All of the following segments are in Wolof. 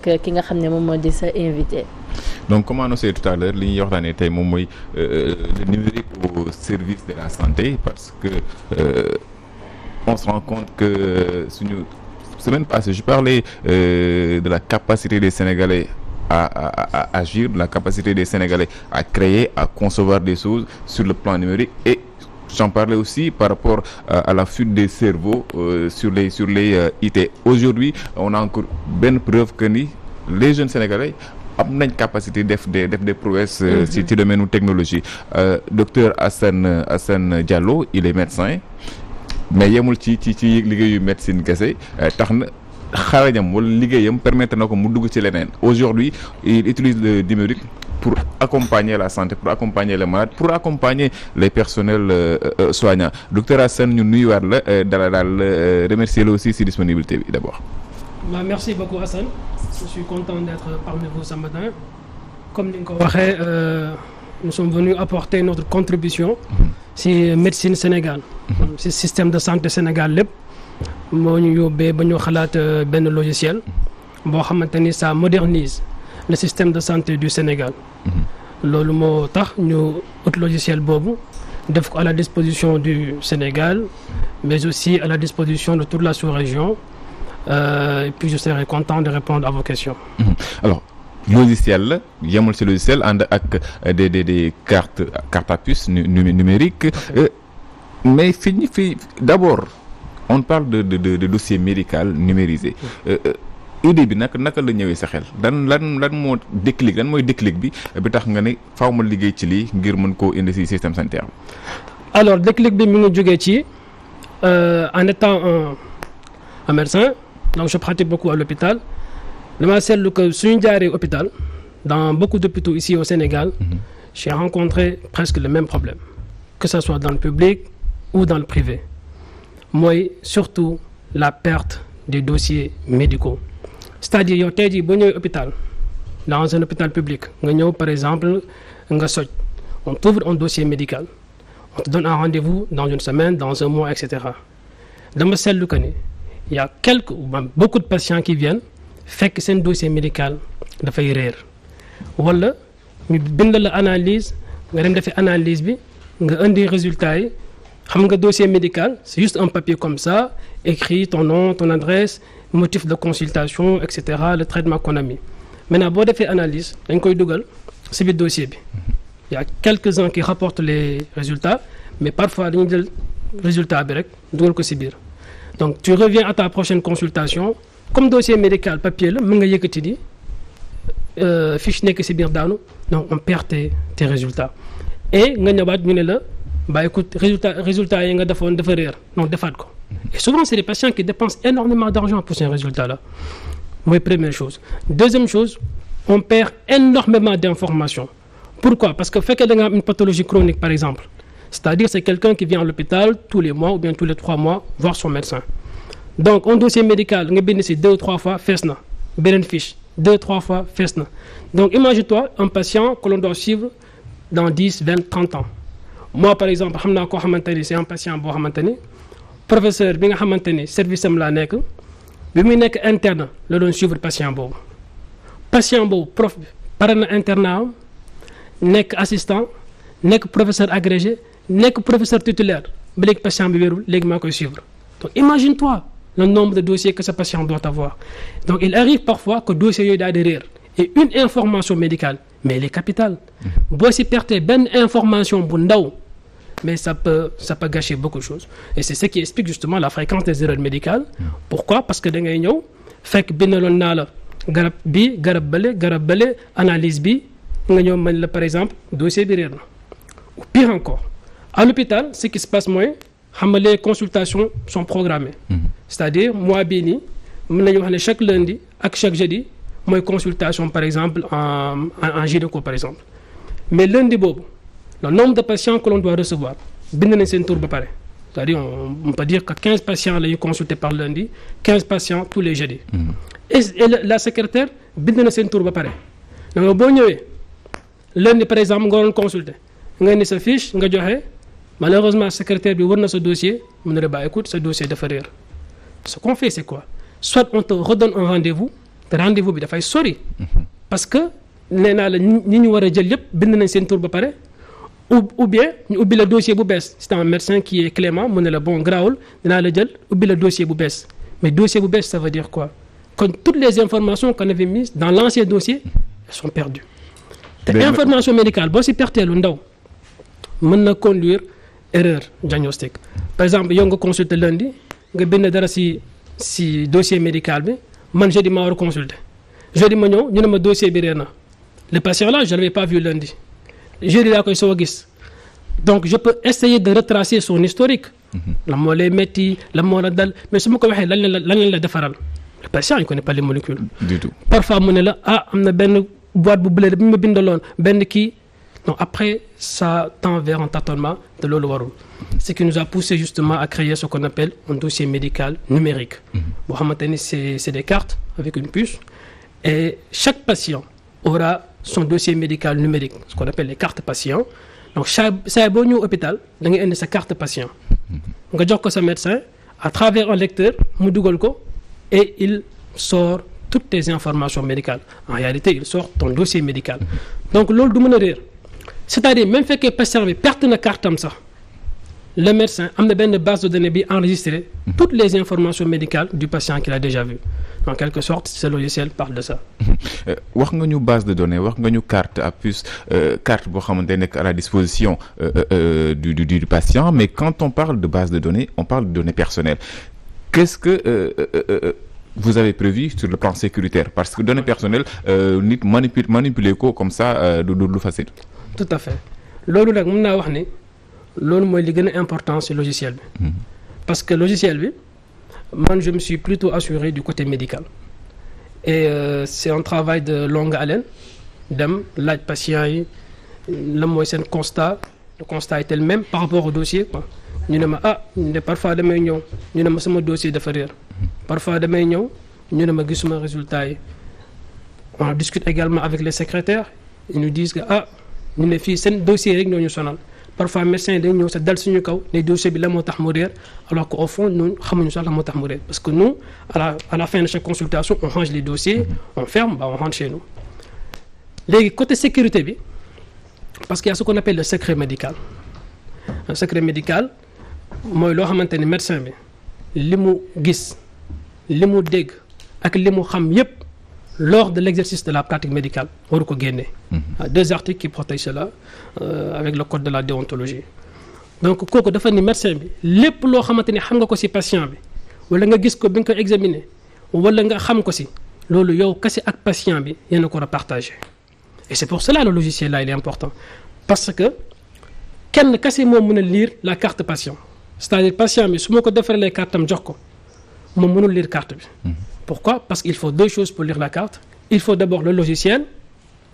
ki nga xam ne moom moo di sa invité. Donc comme annoncé tout à l'heure li ñuy waxtaanee tey moom mooy le numérique au service de la santé parce que on se rend compte que suñu semaine passée je parlais de la capacité des Sénégalais à agir, de la capacité des Sénégalais à créer, à concevoir des choses sur le plan numérique et j'en parlais aussi par rapport à la fuite des cerveaux sur les IT. Aujourd'hui, on a encore benn preuve que ni les jeunes Sénégalais am nañ capacité def des prouesses ci domaine technologie. Docteur Assane Diallo, il est médecin mais yemul ci liggéeyu médecine kese tax na xarañam wala liggéeyam permettre na ko mu dugg ci leneen. Aujourd'hui, il utilise le numérique pour accompagner la santé, pour accompagner les malades, pour accompagner les personnels soignants. Docteur Assane ñu nuyuwaat la daal remercier la aussi si disponibilité bi d'abord. Merci beaucoup Hassan. Je suis content d'être parmi vous ce matin. Comme ni nga ko waxee nous sommes venus apporter notre contribution ci médecine Sénégal. ci système de santé Sénégal lépp moo ñu yóbbee ba ñu xalaat benn logiciel boo xamante ni ça modernise le système de santé du Sénégal. loolu moo tax ñu ut logiciel boobu def ko à la disposition du Sénégal mais aussi à la disposition de toute la sous-région et puis je serai content de répondre à vos questions. Alors logiciel la yemul ci logiciel ànd ak des cartes à puce numérique mais fi d'abord on parle de dossier médical numérisé. idée bi naka la ñëwee sa xel lan moo déclic lan mooy déclic bi tax nga ne faaw ma liggéey ci lii ngir mën koo indi ci système sanitaire bi. Alors déclic bi mi ngi jógee ci en étant un médecin donc je pratique beaucoup à l'hôpital dama seetlu que suñu jaaree hôpital dans beaucoup d'hôpitaux ici au Sénégal j'ai rencontré presque le même problème que ça soit dans le public ou dans le privé mooy surtout la perte des dossiers médicaux. C'est-à-dire yow tey jii boo ñëwee hôpital dans un hôpital public nga ñëw par exemple nga soj on t'ouvre un dossier médical on te donne un rendez-vous dans une semaine dans un mois etc. dama seetlu que ni y a beaucoup de patients qui viennent fekk seen dossier médical dafay réer wala ñu bind la analyse nga dem defi analyse bi nga indi résultat yi xam nga dossier médical c'est juste un papier comme ça écrit ton nom ton adresse motif de consultation etc. le traitement qu'on a mis maintenant boo defee analyse dañ koy dugal ci biir dossier bi il y a quelques-uns qui rapportent les résultats mais parfois dañuy jël résultat bi rek dugal ko ci biir donc tu reviens à ta prochaine consultation comme dossier médical papier la mën nga yëkkati di fiche nekk ci biir daanu donc on perd tes résultats et nga ñëwaat ñu ne la bah écoute résultat yi nga defoon dafa réer donc defaat ko et souvent c'est des patients qui dépensent énormément d'argent pour ces résultats-là mooy première chose. Deuxième chose on perd énormément d'informations. Pourquoi? Parce que fekkee da nga am une pathologie chronique par exemple c'est-à-dire c'est quelqu'un qui vient à l'hôpital tous les mois ou bien tous les 3 mois voir son médecin donc un dossier médical nga bind ci 2 ou 3 fois fees na beneen fiche 2 ou 3 fois fees na donc imagine-toi un patient que l'on doit suivre dans 10, 20, 30 ans. Moi par exemple xam naa koo xamante ni c'est un patient boo xamante ni professeur bi nga xamante ni service am laa nekk bi muy nekk interne la doon suivre patient boobu prof pare na internat am nekk assistant nekk professeur agrégé nekk professeur titulaire ba léegi patient bi wérul léegi maa koy suivre donc imagine-toi le nombre de dossiers que ce patient doit avoir donc il arrive parfois que dossiers yooyu daal di réer et une information médicale mais elle est capitale boo si perte benn information bu ndaw mais ça peut gâcher beaucoup de choses et c'est ce qui explique justement la fréquence des erreurs médicales. Pourquoi? Parce que da ngay ñëw fekk bindaloon naa la garab bi garab bële analyse bi nga ñëw mën la par exemple dossier bi réer na ou pire encore à l'hôpital ce qui se passe mooy xam nga les consultations sont programmées. C'est-à-dire mois bii nii mën nañu wax ne chaque lundi ak chaque jeudi mooy consultation par exemple en gynéco par exemple mais lundi boobu le nombre de patients que l'on doit recevoir bind nañ seen tour ba pare c'est-à-dire on peut dire que 15 patients la ñuy consulter par lundi 15 patients tous les jeudis. Et la secrétaire bind na seen tour ba pare donc boo ñëwee lundi par exemple nga doon consulter nga indi sa fiche nga joxe malheureusement secrétaire bi war na sa dossier mu ne la ba écoute sa dossier dafa réer ce qu'on fait c'est quoi soit on te redonne un rendez-vous te rendez-vous bi dafay sori. parce que nee naa la ñi ñu war a jël yëpp bind nañ seen tur ba pare ou bien ñu ubbi la dossier bu bees c'est un médecin qui est clément mu ne la bon grawul dinaa la jël ubbi la dossier bu bees mais dossier bu bees ça veut dire quoi kon toutes les informations qu'on avait mises dans l'ancien dossier elles sont perdues te information médicale boo si pertee lu ndaw mën na conduire erreur diagnostic par exemple yow nga consulter lundi nga bind dara si dossier médical bi man jeudi ma war a consulter jeudi ma ñëw ñu ne ma dossier bi réer na le patient là je l'avais pas vu lundi jeudi laa koy soo a gis donc je peux essayer de retracer son historique lan moo lay metti lan moo la dal mais su ma ko waxee lan la defaral le patient il connaît pas les molécules du tout parfois mu ne la am na benn boîte bu bleu bi ma bindaloon benn kii donc après ça tend vers un tâtonnement de loolu warul ce qui nous a poussé justement à créer ce qu'on appelle un dossier médical numérique boo xamante ni c'est des cartes avec une puce et chaque patient aura son dossier médical numérique ce qu'on appelle les cartes patients donc saa boo ñëw hôpital da ngay indi sa carte patient nga jox ko sa médecin à travers un lecteur mu dugal ko et il sort toutes tes informations médicales en réalité il sort ton dossier médical donc loolu du mën a réer c'est-à-dire même fekkee patient bi perte na carte am sax le médecin am na benn base de données bi enregistré toutes les informations médicales du patient qu'il a déjà vu en quelque sorte ce logiciel parle de ça. wax nga ñu base de données wax nga ñu carte à puce carte boo xamante nekk à la disposition du patient mais quand on parle de base de données on parle de données personnelles qu'est-ce que vous avez prévu sur le plan sécuritaire parce que données personnelles nit manipuler ko comme ça du facile. tout à fait loolu nag mën naa wax ni loolu mooy li gën a important ci logiciel bi parce que logiciel bi man je me suis plutôt assuré du côté médical et c'est un travail de longue haleine dem laaj patient yi lan mooy seen constat le constat est le même par rapport au dossier quoi ñu ne ma ñu ne parfois damay ñëw ñu ne ma sama dossier dafa réer parfois damay ñëw ñu ne ma gisuma résultat yi on discute également avec les secrétaires ils nous disent que ñu ne fii seen dossier rek ñoo ñu sonal parfois médecin yi dañ ñëw sax dal suñu kaw ne dossier bi la moo tax mu réer alors que au fond ñun xamuñu sax la moo tax mu réer parce que nous à la fin de chaque consultation on range les dossiers on ferme on rentre chez nous léegi côté sécurité bi parce qu'il y a ce qu'on appelle le secret médical un secret médical mooy loo xamante ni médecin bi li mu gis li mu dégg ak li mu xam yépp lors de l'exercice de la pratique médicale waru ko génne. Deux articles qui protègent cela avec le code de la déontologie donc kooku dafa ni médecin bi lépp loo xamante ni xam nga ko ci patient bi wala nga gis ko bi nga ko examiner wala nga xam ko ci loolu yow kese ak patient bi yéen a ko war a partager et c'est pour cela le logiciel là il est important parce que kenn kese moo mën a lire la carte patient c'est-à-dire patient bi su ma ko defaree carte am jox ko moom mënul lire carte bi. Pourquoi? Parce qu'il faut deux choses pour lire la carte. Il faut d'abord le logiciel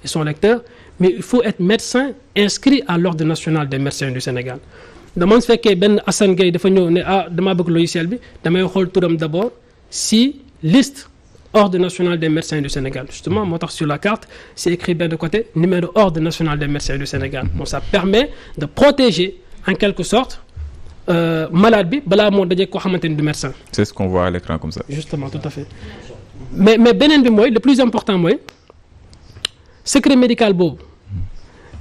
et son lecteur, mais il faut être médecin inscrit à l'ordre national des médecins du Sénégal. dama su fekkee benn Assane Gueye dafa ñëw ne damaa bëgg logiciel bi damay xool turam d'abord si liste ordre national des médecins du Sénégal justement moo tax sur la carte c'est écrit bien de côté numéro ordre national des médecins du Sénégal. Donc ça permet de protéger en quelque sorte malade bi balaa moo dajee koo xamante ni du médecin. C'est ce qu'on voit à l'écran comme ça. Justement, tout à fait. Mais beneen bi mooy le plus important mooy secret médical boobu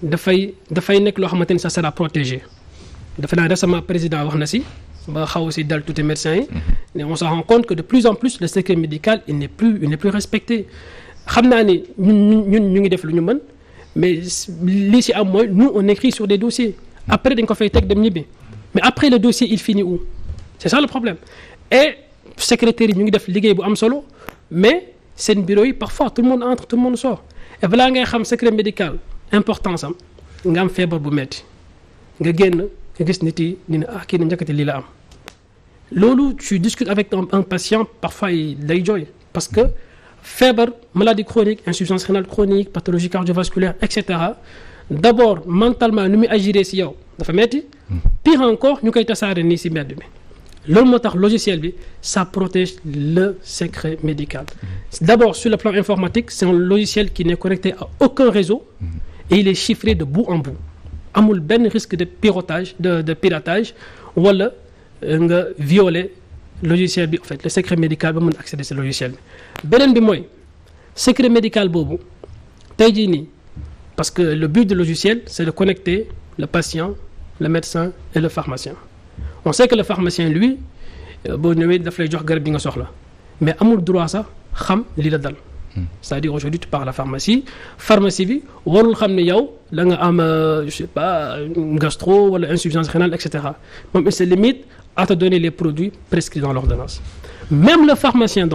dafay nekk loo xamante ni ça sera protégé. dafa naa récemment président wax na ci ba xaw ci dal tuuti médecins yi. mais on se rend compte que de plus en plus le secret médical il n'est plus respecté. xam naa ni ñun ñu ngi def lu ñu mën mais li ci am mooy nous on écrit sur des dossiers après dañ ko fay teg dem ñibbi. Mais après le dossier il finit où? C'est ça le problème. Et secrétaire yi ñu ngi def liggéey bu am solo mais seen bureau yi parfois tout le monde entre tout le monde sort et balaa ngay xam secret médical importance am nga am feebar bu metti nga génn nga gis nit yi ñu ne kii na njëkkati lii la am loolu tu discutes avec un patient parfois day jooy parce que feebar maladie chronique insuffisance rénale chronique pathologie cardiovasculaire et cetera d'abord mentalement nu muy agiré ci yow dafa metti pire encore ñu koy tasaare nii ci mbedd bi loolu moo tax logiciel bi ça protège le secret médical d'abord sur le plan informatique c'est un logiciel qui n'est connecté à aucun réseau et il est chiffré de bout en bout amul benn risque de piratage wala nga violer logiciel bi en fait le secret médical ba mën accéder ci logiciel bi beneen bi mooy secret médical boobu tey jii nii parce que le but du logiciel c'est de connecter le patient le médecin et le pharmacien on sait que le pharmacien lui boo ñëwee daf lay jox garab bi nga soxla mais amul droit sax xam li la dal c'est-à-dire aujourd'hui tu pars à la pharmacie bi warul xam ne yow da nga am je sais pas gastro wala insuffisance rénale et cetera moom il se limite à te donner les produits prescrits dans l'ordonnance même le pharmacien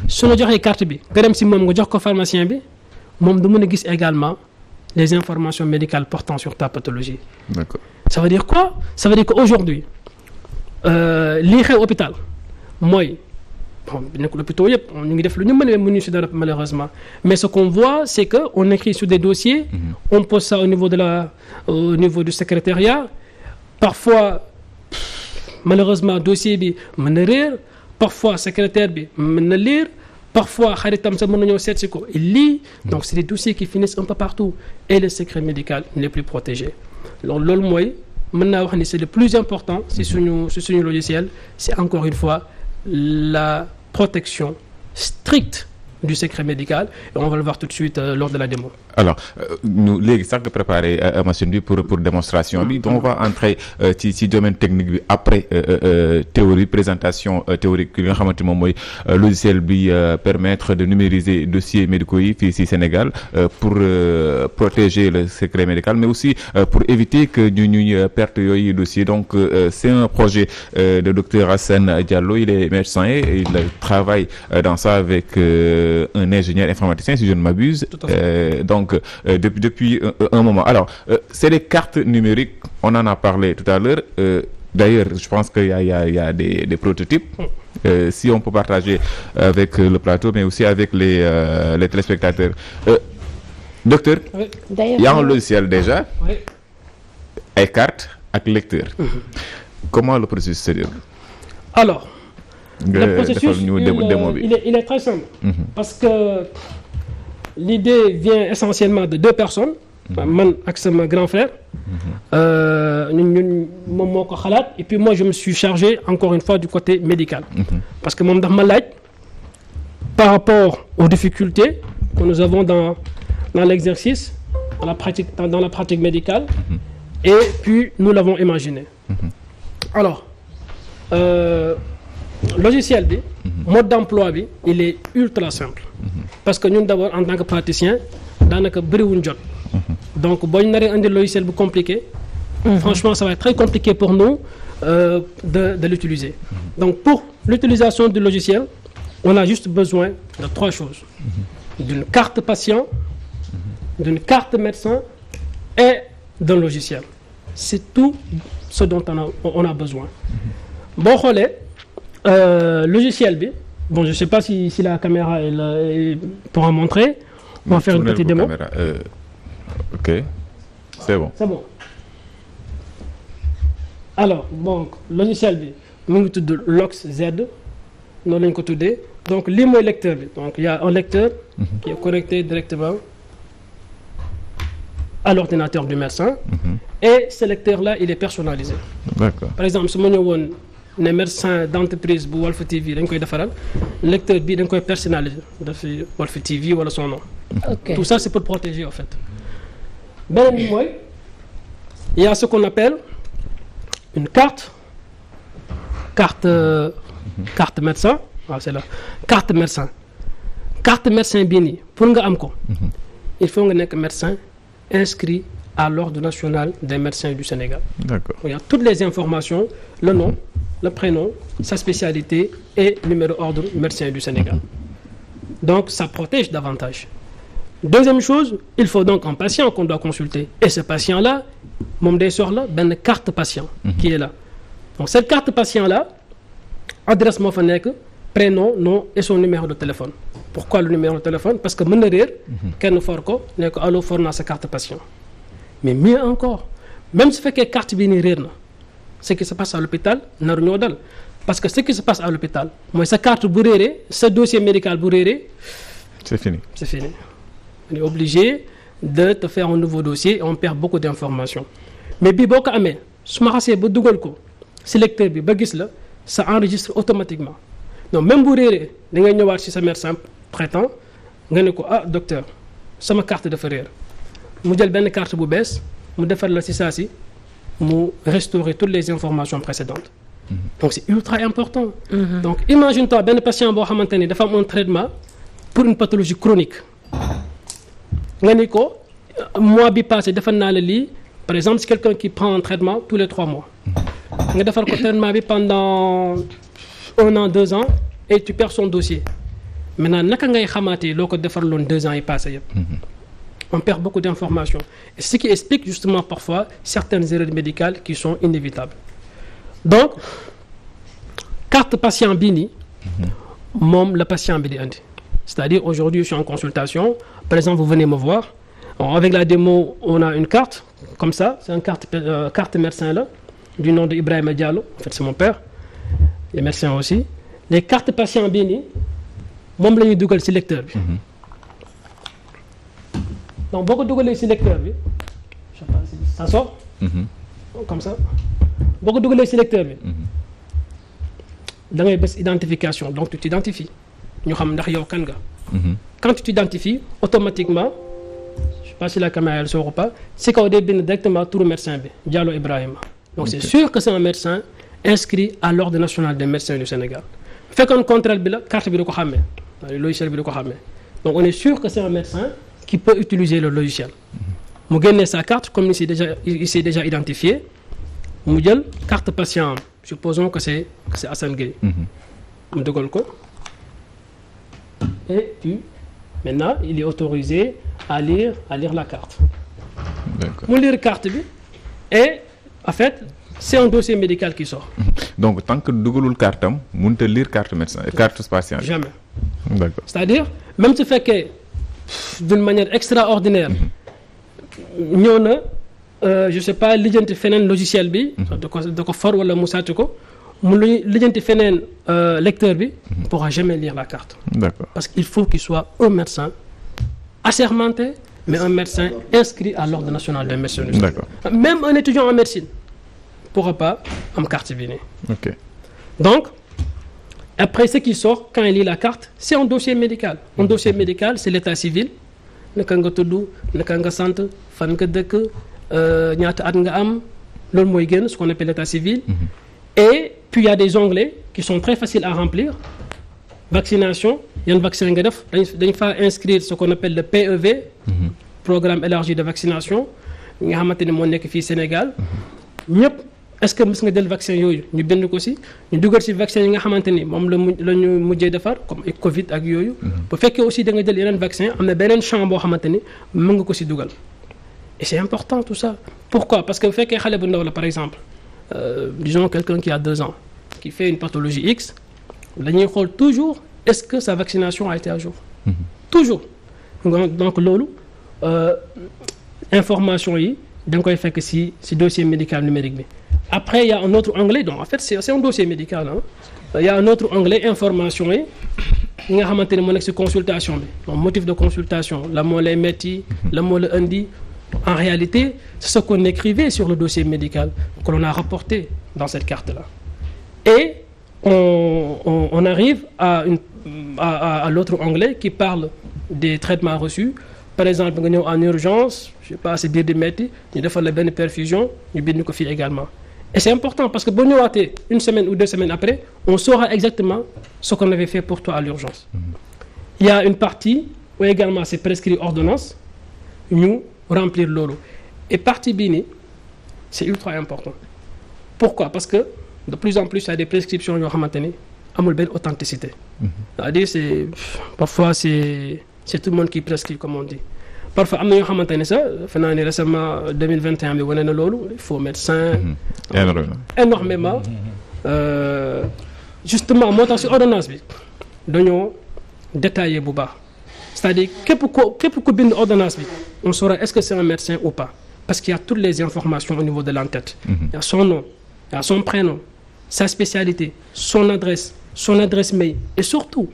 su la joxee carte bi nga dem si moom nga jox ko pharmacien bi moom du mën a gis également les informations médicales portant sur ta pathologie. D'accord. Ça veut dire quoi? Ça veut dire qu'aujourd'hui lii xew hôpital mooy bon nekk l'hôpital yëpp ñu ngi def lu ñu mën a mënuñu si dara malheureusement mais ce qu'on voit c'est que on écrit sur des dossiers on pose ça au niveau du secrétariat parfois malheureusement dossier bi mën na réer parfois secrétaire bi mën na lire parfois xaritam sax mën na ñëw seet si ko et lii donc c'est des dossiers qui finissent un peu partout et le secret médical n'est plus protégé donc loolu mooy mën naa wax ni c'est le plus important si suñu logiciel c'est encore une fois la protection stricte du secret médical et on va le voir tout de suite lors de la démo. Alors ñu léegi sax nga préparer machine bi pour démonstration bi donc on va entrer ci domaine technique bi après théorie présentation théorique li nga xamante moom mooy logiciel bi permettre de numériser dossiers médicaux yi fii ci Sénégal pour protéger le secret médical mais aussi pour éviter que ñuy perte yooyu dossier donc c'est un projet de docteur Assane Diallo il est médecin et il travaille dans ça avec un ingénieur informaticien si je ne m'abuse donc depuis un moment alors c'est des cartes numériques on en a parlé tout à l'heure d'ailleurs je pense qu'il y a des prototypes si on peut partager avec le plateau mais aussi avec les téléspectateurs docteur oui. Il y a un logiciel déjà ay cartes ak lecteur comment le processus se déroule alors le processus démo bi il est très simple parce que l'idée vient essentiellement de deux personnes man ak sama grand frère ñun moom moo ko xalaat et puis moi je me suis chargé encore une fois du côté médical parce que moom daf ma laaj par rapport aux difficultés que nous avons dans l'exercice dans la pratique médicale et puis nous l'avons imaginé alors logiciel bi mode d'emploi bi il est ultra simple parce que ñun d'abord en tant que praticien daanaka bëriwuñ jot donc boo ñu naree indi logiciel bu compliqué franchement ça va être très compliqué pour nous de l'utiliser donc pour l'utilisation du logiciel on a juste besoin de trois choses d'une carte patient d'une carte médecin et d'un logiciel c'est tout ce dont on a besoin boo xoolee logiciel bi bon je sais pas si la caméra elle pourra montrer on va faire une petite démo ok c'est bon alors donc logiciel bi mu ngi tudd Lox Z noonu lañu ko tuddee donc lii mooy lecteur bi donc il y a un lecteur qui est connecté directement à l'ordinateur du médecin et ce lecteur là il est personnalisé d'accord par exemple su ma ñëwoon ne médecin d'entreprise bu Walf TV dañ koy defaral lecteur bi dañ koy personnaliser dafi Walf TV wala son nom okay. Tout ça c'est pour protéger en fait beneen bi mooy il y a ce qu'on appelle une carte médecin waaw c'est là carte médecin bii nii pour nga am ko il faut nga nekk médecin inscrit à l'ordre national des médecins du Sénégal. D'accord. Il y a toutes les informations, le nom, le prénom, sa spécialité et numéro ordre médecin du Sénégal. Donc ça protège davantage. Deuxième chose, il faut donc un patient qu'on doit consulter. Et ce patient-là, moom day soxla benn carte patient qui est là. Donc cette carte patient-là, adresse moo fa nekk, prénom, nom et son numéro de téléphone. Pourquoi le numéro de téléphone? Parce que mën na réer kenn for ko ne ko allo for naa sa carte patient. Mais mieux encore, même su fekkee carte bi ni réer na, ce qui se passe à l'hôpital naru ñoo dal parce que ce qui se passe à l'hôpital mooy sa carte bu réeree sa dossier médical bu réeree c'est fini. On est obligé de te faire un nouveau dossier et on perd beaucoup d'informations mais bii boo ko amee su ma xasee ba dugal ko si lecteur bi ba gis la ça enregistre automatiquement donc même bu réeree da ngay ñëwaat si sa médecin traitant nga ne ko ah docteur sama carte dafa réer mu jël benn carte bu bees mu defar la ci saa si mu restaurer toutes les informations précédentes. Donc c'est ultra important. Donc imagine-toi benn patient boo xamante ni dafa am un traitement pour une pathologie chronique nga ni ko mois bi passé defal naa la lii par exemple c'est quelqu'un qui prend un traitement tous les 3 mois nga defal ko traitement bi pendant 1 an 2 ans et tu perds son dossier maintenant naka ngay xamaatee loo ko defarloon 2 ans yi passé yëpp. On perd beaucoup d'informations et ce qui explique justement parfois certaines erreurs médicales qui sont inévitables. Donc carte patient bii nii moom la patient bi di andi c'est-à-dire aujourd'hui je suis en consultation par exemple vous venez me voir alors, avec la démo on a une carte comme ça c'est une carte médecin là du nom de Ibrahima Diallo en fait c'est mon père il est médecin aussi les cartes patient bii nii moom la ñuy dugal ci lecteur bi donc boo ko dugalee ci lecteur bi je sais pas si ça sort comme ça boo ko dugalee ci lecteur bi da ngay bës identification donc tu t'identifies ñu xam ndax yow kan nga. Quand tu t'identifies automatiquement je sais pas si la caméra elle sort ou pas si kaw day bind directement turu médecin bi Diallo Ibrahima donc c'est sûr que c'est un médecin inscrit à l'ordre national des médecins du Sénégal bu fekkoon contraire bi la carte bi da ko xàmmee logiciel bi da ko xàmmee donc on est sûr que c'est un médecin qui peut utiliser le logiciel mu génnee sa carte comme il s'est déjà identifié mu jël carte patient supposons que c'est Assane Gueye mu dugal ko et maintenant il est autorisé à lire la carte mu lire carte bi et en fait c'est un dossier médical qui sort donc tant que dugalul carte am mënut a lire carte médecin carte patient jamais d'accord c'est-à-dire même su fekkee d'une manière extraordinaire ñëw na je sais pas lijjanti feneen logiciel bi da ko for wala mu sàcc ko mu lijjanti feneen lecteur bi ne pourra jamais lire la carte d'accord parce qu'il faut qu'il soit un médecin assermenté mais un médecin inscrit à l'ordre national des médecins du Sénégal. D'accord. Même un étudiant en médecine ne pourra pas am carte bi nii ok donc après ce qui sort quand il lit la carte c'est un dossier médical un dossier médical c'est l'état civil naka nga tudd naka nga sant fan nga dëkk ñaata at nga am loolu mooy génn ce qu'on appelle l'état civil et puis il y a des onglets qui sont très faciles à remplir vaccination yan vaccin nga def dañ fa inscrire ce qu'on appelle le PEV programme élargi de vaccination nga xamante ne moo nekk fii Sénégal ñëpp est-ce que mës nga jël vaccin yooyu ñu bind ko ci ñu dugal ci vaccin yi nga xamante ni moom la ñu mujjee defar comme Covid ak yooyu bu fekkee aussi da nga jël yeneen vaccin am na beneen champ boo xamante ni mën nga ko ci dugal et c'est important tout ça pourquoi parce que bu fekkee xale bu ndaw la par exemple disons quelqu'un qui a 2 ans qui fait une pathologie X dañuy xool toujours est-ce que sa vaccination a été à jour toujours donc loolu information yi da nga koy fekk ci dossier médical numérique bi après il y a un autre onglet donc en fait c'est un dossier médical il y a un autre onglet information yi nga xamante ne moo nekk ci consultation bi donc motif de consultation la moo lay metti la moo la indi en réalité c'est ce qu'on écrivait sur le dossier médical que l'on a rapporté dans cette carte-là et on arrive à l'autre onglet qui parle des traitements reçus par exemple nga ñëw en urgence je sais pas c'est biir di metti ñu defal la benn perfusion ñu bind ko fii également et c'est important parce que boo ñëwaatee 1 semaine ou 2 semaines après on saura exactement ce qu'on avait fait pour toi à l'urgence il y a une partie où également c'est prescrit ordonnance ñu remplir loolu et partie bii nii c'est ultra important pourquoi parce que de plus en plus il y a des prescriptions yoo xamante ni amul benn authenticité c'est-à-dire parfois c'est tout le monde qui prescrit comme on dit parfois am na yoo xamante ne sax defe naa ni récemment 2021 bi wane na loolu faux médecins énormément justement moo tax ci ordonnance bi dañoo détaillé bu baax c'est-à-dire képp ko bind ordonnance bi on saura est-ce que c'est un médecin ou pas parce qu'il y a toutes les informations au niveau de l'entête il y a son nom il y a son prénom sa spécialité son adresse mail et surtout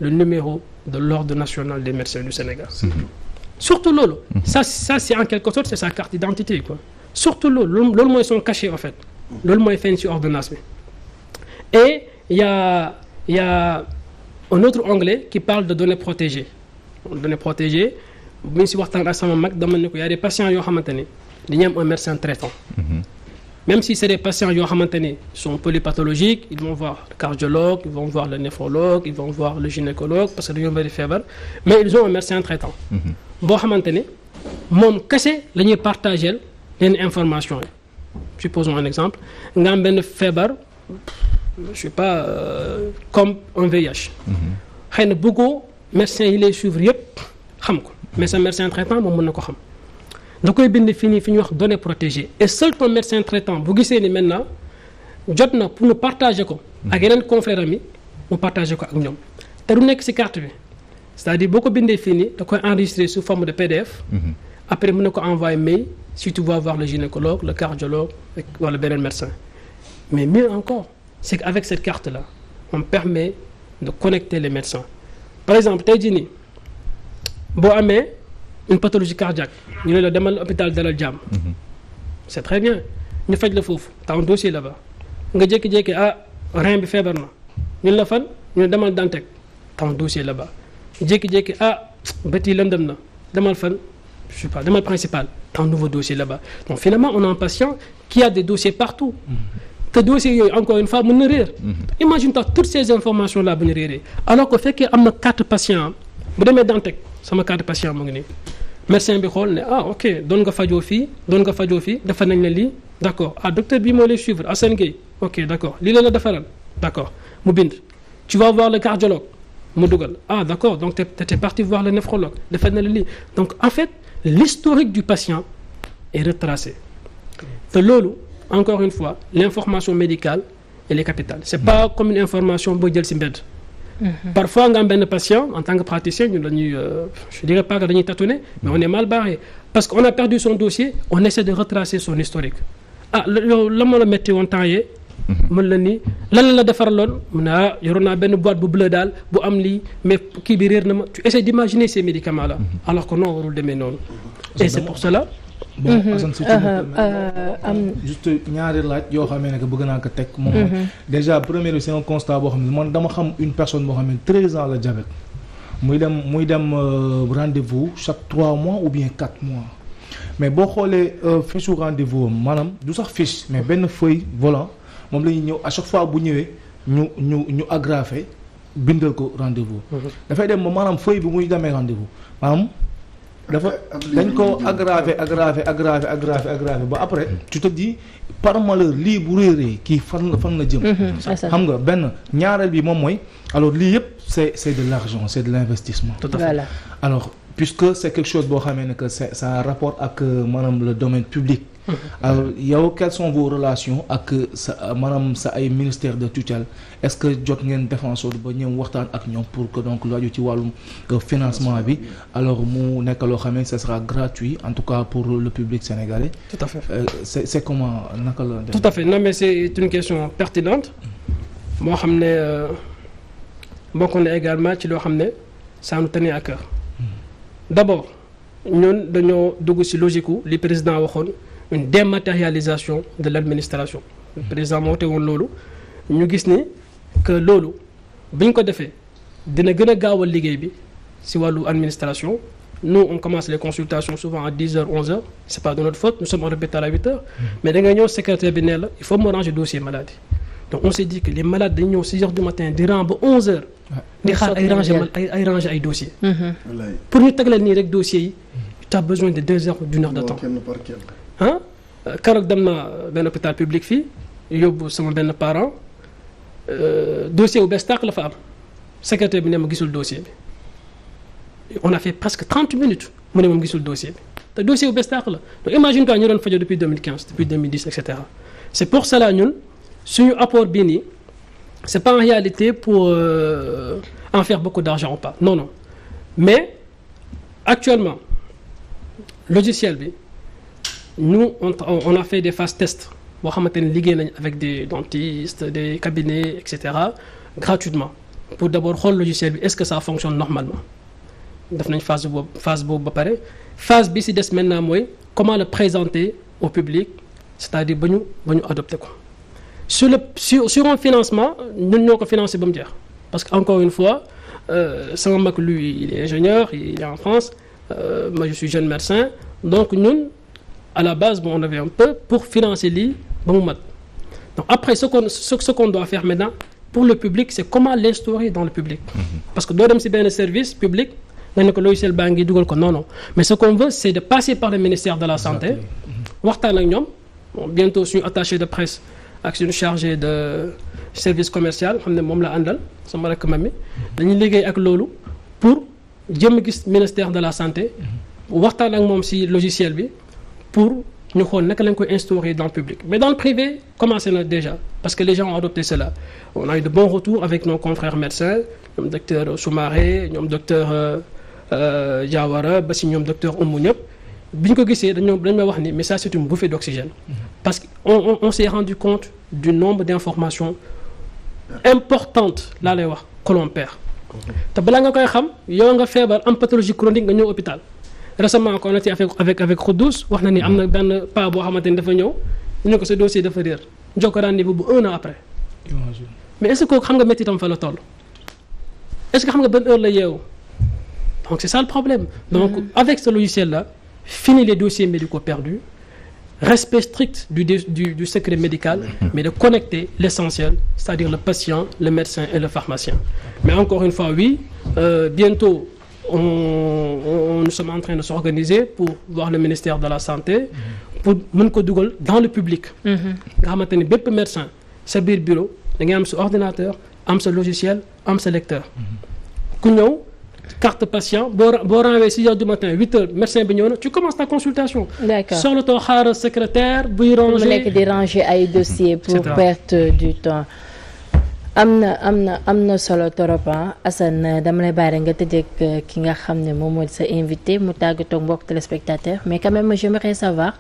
le numéro de l'ordre national des médecins du Sénégal surtout loolu ça c'est en quelque sorte c'est sa carte d'identité quoi surtout loolu mooy son cachet en fait loolu mooy feeñ ci ordonnance bi et il y a un autre onglet qui parle de données protégées. Données protégées bu ñu si waxtaan ak sama mag dama ne ko y a des patients yoo xamante ni dañuy am un médecin traitant. Même si c'est des patients yoo xamante ni sont polypathologiques, ils vont voir le cardiologue, ils vont voir le néphrologue, ils vont voir le gynécologue parce que dañoo bëri feebar mais ils ont un médecin traitant. boo xamante ni moom kese la ñuy partagel leen information yi. Supposons un exemple nga am benn feebar je sais pas comme un VIH. xëy na bëggoo médecin yi lay suivre yëpp xam ko mais sa médecin traitant moom mën na ko xam. da koy bind fii nii fi ñuy wax données protégées et seul ton médecin traitant bu gisee ni maintenant jot na pour mu partager ko ak yeneen confrères am yi mu partager ko ak ñoom te du nekk ci carte bi c'est-à-dire boo ko bindee fii nii da koy enregistrer sous forme de PDF. Après mën na ko envoyer mail si tu vas voir le gynécologue le cardiologue wala beneen médecin mais mieux encore c'est qu'avec cette carte là on permet de connecter les médecins par exemple tey jii nii boo amee une pathologie cardiaque ñu ne la demal hôpital Dalal Jàmm c'est très bien ñu faj la foofu t'as un dossier là-bas nga jékki-jékki rein bi feebar na ñu la fan ñu ne demal Dantec t'as un dossier là-bas jékki-jékki bët yi lëndëm na demal fan je sais pas demal principal t'as un nouveau dossier là-bas donc finalement on a un patient qui a des dossiers partout te dossiers yooyu encore une fois mën na réer imagine-toi toutes ces informations là bu ñu réeree alors que fekkee am na carte patient bu demee Dantec sama carte patient mu ngi nii médecin bi xool ne ok doon nga fajoo fii defar nañ la lii d'accord docteur bi moo lay suivre Assane Gueye ok d'accord lii la defaral d'accord mu bind tu vas voir le cardiologue mu dugal d'accord donc t'es parti voir le néphrologue defar na la lii donc en fait l'historique du patient est retracé te loolu encore une fois l'information médicale elle est capitale c'est pas comme une information boo jël ci mbedd. Parfois nga am benn patient en tant que praticien ñun dañuy je dirais pas que dañuy tâtonner mais on est mal barré parce qu'on a perdu son dossier on essaie de retracer son historique la ma la metti woon temps yee mën la ni lan la defaraloon mu ne yoroon naa benn boîte bu bleu daal bu am lii mais kii bi réer na ma tu essaies d'imaginer ces médicaments là alors que non warul demee noonu et c'est pour cela bon Assane si am juste ñaari laaj yoo xamee ne que bëgg naa ko teg moom déjà premier bi c'est un constat boo xam ne man dama xam une personne boo xam ne 13 ans la diabète muy dem rendez-vous chaque 3 mois ou bien 4 mois mais boo xoolee fiche u rendez-vous am maanaam du sax fiche mais benn feuille volant moom la ñuy ñëw à chaque fois bu ñëwee ñu agrafé bindal ko rendez-vous dafay dem ba maanaam feuille bi muy demee rendez-vous maanaam dañ ko aggravé ba après tu te dis par malheur lii bu réeree kii fan la jëm xam nga benn ñaareel bi moom mooy alors lii yëpp c'est de l'argent c'est de l'investissement tout à fait voilà. Alors puisque c'est quelque chose boo xamee ne que ça a rapport ak maanaam le domaine public alors yow quelles sont vos relations ak sa maanaam sa ay ministère de tutelle est-ce que jot ngeen défenseur ba ñëw waxtaan ak ñoom pour que donc lu aju ci wàllum financement bi alors mu nekk loo xam ne ça sera gratuit en tout cas pour le public sénégalais. Tout à fait. C'est comment naka la. Tout à fait non mais c'est une question pertinente moo xam ne bokk na également ci loo xam ne ça nous tenait à cœur d'abord ñun dañoo dugg ci logique u li président waxoon. Une dématérialisation de l'administration. Le président moo te woon loolu ñu gis ni que loolu bu ñu ko defee dina gën a gaawal liggéey bi ci wàllu administration nous on commence les consultations souvent à 10h 11h c'est pas de notre faute nous sommes en hôpital à 8h mais da ngay ñëw secrétaire bi ne la il faut me ranger dossier maladie donc on s'est dit que les malades dañu ñëw 6h du matin di rang ba 11h di xaar ay ranger ay dossiers pour ñu tegleel nii rek dossiers yi tu as besoin de 2 heures d'une heure de temps keroog dem na benn hôpital public fii yóbbu sama benn parent dossier bu bees tàq la fa am secrétaire bi ne ma gisul dossier bi on a fait presque 30 minutes mu ne moom gisul dossier bi te dossier bu bees tàq la donc imagine toi ñu doon fajo depuis 2015 depuis 2010 et cetera c'est pour cela ñun suñu apport bii nii c'est pas en réalité pour en faire beaucoup d'argent ou pas non mais actuellement logiciel bi nous on a fait des phases tests boo xamante ne liggéey nañ avec des dentistes des cabinets et cetera gratuitement pour d'abord xool logiciel bi est-ce que ça fonctionne normalement def nañ phase boobu ba pare phase bi ci des maintenant mooy comment le présenter au public c'est-à-dire ba ñu adopté ko sur un financement ñun ñoo ko financé ba mu jeex parce que encore une fois sama mag lui il est ingénieur il est en France moi je suis jeune médecin donc ñun à la base bon on avait un peu pour financer lii ba mu mat donc après ce qu'on doit faire maintenant pour le public c'est comment l'instaurer dans le public parce que doo dem ci benn service public nga ne ko logiciel baa ngi dugal ko non mais ce qu'on veut c'est de passer par le ministère de la santé waxtaan ak ñoom bientôt suñu attaché de presse ak suñu chargé de service commercial xam ne moom la àndal sama rakk mami dañuy liggéey ak loolu pour jëm gis ministère de la santé waxtaan ak moom ci logiciel bi pour ñu xool naka lañ koy instaurer dans le public mais dans le privé commencé na déjà parce que les gens ont adopté cela on a eu de bons retours avec nos confrères médecins ñoom docteur Soumaré ñoom docteur Diawara ba ci ñoom docteur Oumou ñëpp bi ñu ko gisee dañ ma wax ni mais ça c'est une bouffée d'oxygène parce que on s'est rendu compte du nombre d'informations importantes laa lay wax que l'on perd te balaa nga koy xam yow nga feebar am pathologie chronique nga ñëw hôpital récemment on était avec Khoudous wax na ni am na benn pas boo xamante ni dafa ñëw ñu ko sa dossier dafa réer jox ko rendez-vous bu 1 an après mais est-ce que xam nga métti tam fa la toll est-ce que xam nga ban heure la yeewu donc c'est ça le problème donc avec ce logiciel là fini les dossiers médicaux perdus respect strict du secret médical mais de connecter l'essentiel c'est-à-dire le patient le médecin et le pharmacien mais encore une fois oui bientôt nous sommes en train de s'organiser pour voir le ministère de la santé pour mën ko dugal dans le public nga xamante ni bépp médecin sa biir bureau da ngay am sa ordinateur am sa logiciel am sa lecteur ku ñëw carte patient boo renwee 6 heures du matin 8 heures médecin bi ñëw na tu commences ta consultation. D'accord soxla too xaaral secrétaire buy ranger mu nekk di ranger ay dossiers pour perte du temps. am na solo torop Assane dama lay bàyyi nga tëjee ki nga xam ne moom moo di sa invité mu tàggatoo mbokk téléspectateur mais quand même j'aimerais savoir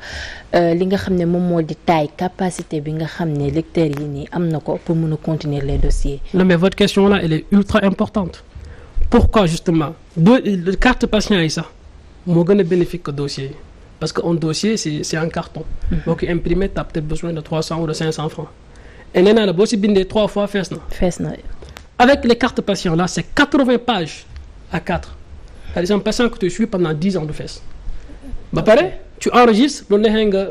li nga xam ne moom moo di taille capacité bi nga xam ne lecteurs yi nii am na ko pour mën a continuer les dossiers. Non mais votre question là elle est ultra importante. Pourquoi justement carte patient yi sax moo gën a bénéfique que dossier yi parce que un dossier c'est un carton. boo ko imprimé t'as peut-être besoin de 300 ou de 500 francs. et nee naa la boo si bindee 3 fois fees na. Avec les cartes patients là c'est 80 pages à 4. Par exemple patient que tu suis pendant 10 ans du fees. ba pare tu enregistres loolu neexee nga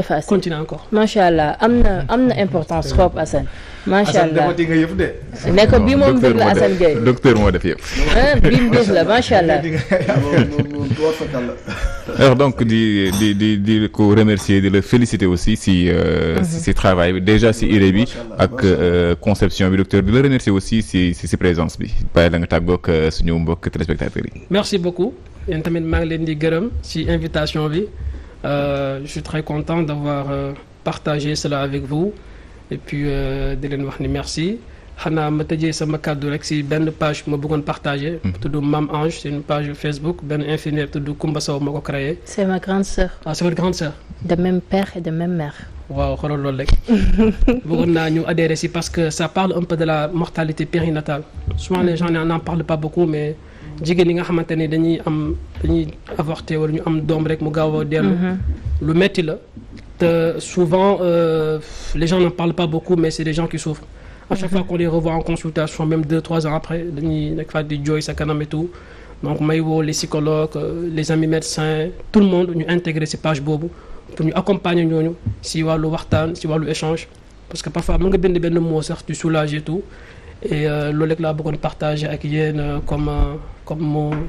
effacer continue encore. macha allah am na importance trop Assane. macha allah Assane nga yëf de. ne ko bii moom mbir la Assane Gueye. docteur moo def yëpp. bii mbir la macha allah. alors donc di ko remercier di la féliciter aussi si travail bi déjà si idée bi ak conception bi docteur di la remercier aussi si présence bi bàyyi la nga tàggoog suñu mbokk téléspectateurs yi. merci beaucoup yéen tamit maa ngi leen di gërëm si invitation bi. Je suis très content d'avoir partagé cela avec vous et puis di leen wax ni merci xanaa ma tëjee sama kàddu rek si benn page ma bëggoon partager. tudd Mame Ange c'est une page Facebook benn infirmière tudd Koumba Sow ma ko créé. c'est ma grande sœur. Ah c'est votre grande sœur. de même père et de même mère. waaw xoolal loolu rek bëggoon naa ñu adhérer si parce que ça parle un peu de la mortalité périnatale souvent les gens n'en parlent pas beaucoup mais. jigéen ñi nga xamante ne dañuy avorter wala ñu am doom rek mu gaaw a dellu lu metti la te souvent les gens n'en parlent pas beaucoup mais c'est des gens qui souffrent à chaque fois qu'on les revoit en consultation même 2-3 ans après dañuy nekk fa di jooy sa kanam et tout donc may woo les psychologues les amis médecins tout le monde ñu intégrer ci page boobu pour ñu accompagner ñooñu ci wàllu waxtaan ci wàllu échange parce que parfois mën nga bind benn mot sax tu soulages et tout et loolu rek laa bëggoon partager ak yéen comme mot